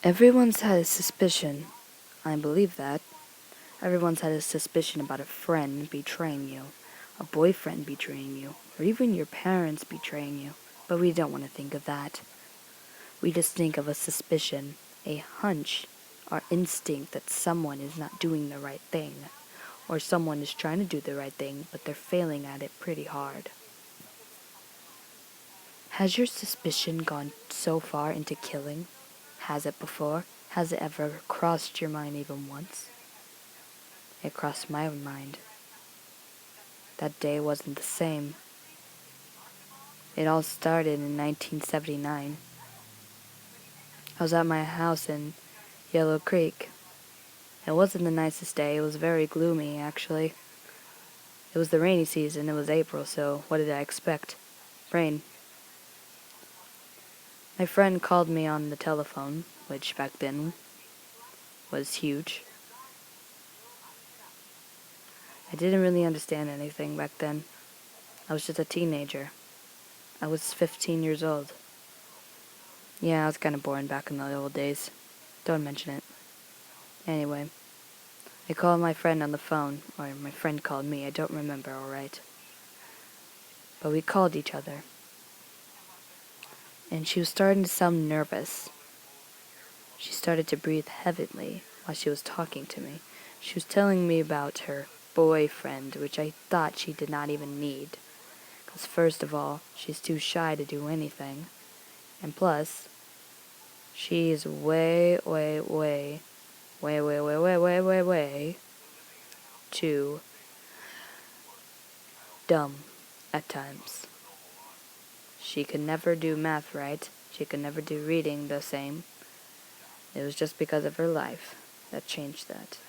Everyone's had a suspicion. I believe that. Everyone's had a suspicion about a friend betraying you, a boyfriend betraying you, or even your parents betraying you. But we don't want to think of that. We just think of a suspicion, a hunch, our instinct that someone is not doing the right thing, or someone is trying to do the right thing, but they're failing at it pretty hard. Has your suspicion gone so far into killing? Has it before? Has it ever crossed your mind even once? It crossed my mind. That day wasn't the same. It all started in 1979. I was at my house in Yellow Creek. It wasn't the nicest day. It was very gloomy, actually. It was the rainy season. It was April, so what did I expect? Rain. My friend called me on the telephone, which back then was huge. I didn't really understand anything back then. I was just a teenager. I was 15 years old. Yeah, I was kind of boring back in the old days. Don't mention it. Anyway, I called my friend on the phone, or my friend called me, I don't remember, alright. But we called each other. And she was starting to sound nervous. She started to breathe heavily while she was talking to me. She was telling me about her boyfriend, which I thought she did not even need. Because first of all, she's too shy to do anything. And plus, she is way too dumb at times. She could never do math right. She could never do reading the same. It was just because of her life that changed that.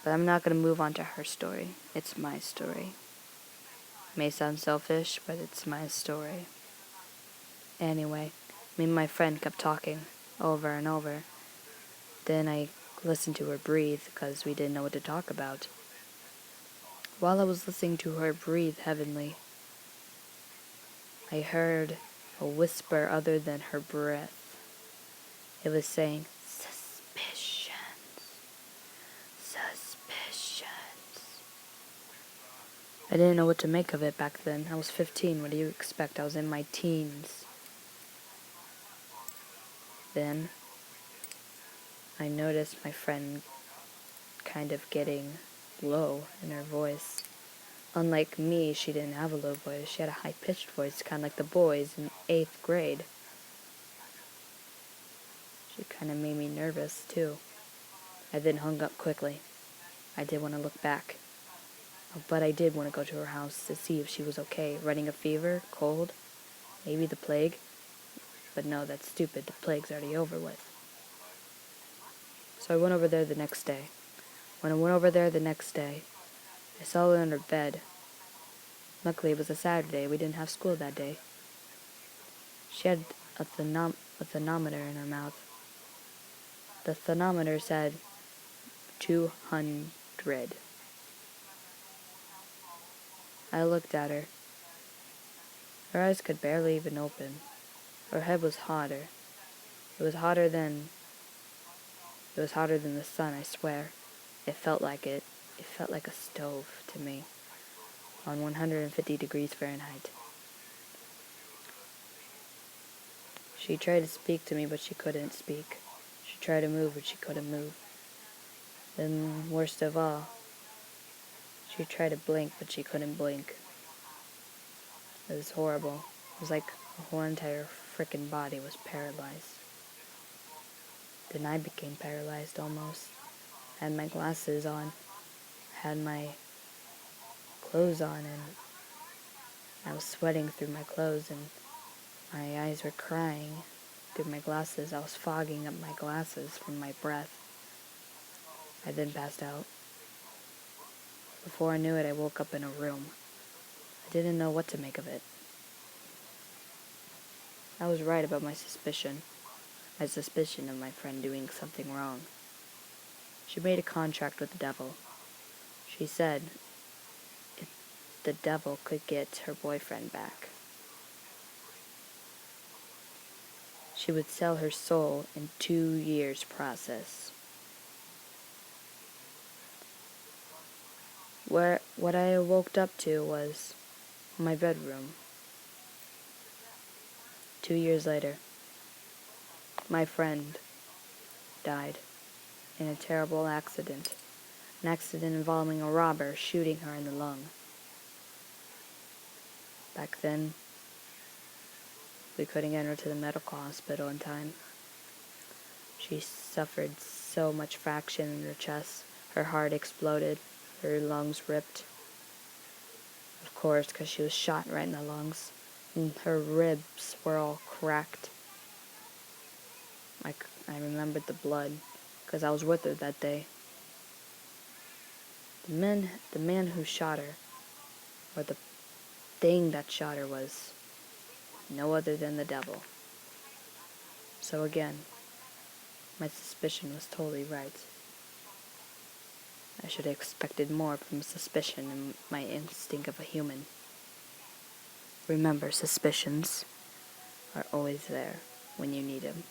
But I'm not going to move on to her story. It's my story. May sound selfish, but it's my story. Anyway, me and my friend kept talking over and over. Then I listened to her breathe because we didn't know what to talk about. While I was listening to her breathe heavenly, I heard a whisper other than her breath. It was saying, suspicions. I didn't know what to make of it back then. I was 15. What do you expect? I was in my teens. Then I noticed my friend kind of getting low in her voice. Unlike me, she didn't have a low voice. She had a high-pitched voice, kind of like the boys in 8th grade. She kind of made me nervous, too. I then hung up quickly. I did want to look back. But I did want to go to her house to see if she was okay. Running a fever, cold, maybe the plague. But no, that's stupid. The plague's already over with. So I went over there the next day. When I went over there the next day, I saw her in her bed. Luckily, it was a Saturday. We didn't have school that day. She had a thermometer in her mouth. The thermometer said 200. I looked at her. Her eyes could barely even open. Her head was hotter. It was hotter than the sun, I swear. It felt like it. It felt like a stove to me on 150 degrees Fahrenheit. She tried to speak to me, but she couldn't speak. She tried to move, but she couldn't move. Then, worst of all, she tried to blink, but she couldn't blink. It was horrible. It was like her whole entire frickin' body was paralyzed. Then I became paralyzed almost. I had my glasses on, had my clothes on, and I was sweating through my clothes, and my eyes were crying through my glasses. I was fogging up my glasses from my breath. I then passed out. Before I knew it, I woke up in a room. I didn't know what to make of it. I was right about my suspicion of my friend doing something wrong. She made a contract with the devil. She said if the devil could get her boyfriend back, she would sell her soul in 2 years process. What I woke up to was my bedroom. 2 years later, my friend died in a terrible accident. An accident involving a robber shooting her in the lung. Back then, we couldn't get her to the medical hospital in time. She suffered so much fraction in her chest. Her heart exploded, her lungs ripped. Of course, because she was shot right in the lungs. And her ribs were all cracked. I remembered the blood, because I was with her that day. The man who shot her, or the thing that shot her, was no other than the devil. So again, my suspicion was totally right. I should have expected more from suspicion and my instinct of a human. Remember, suspicions are always there when you need them.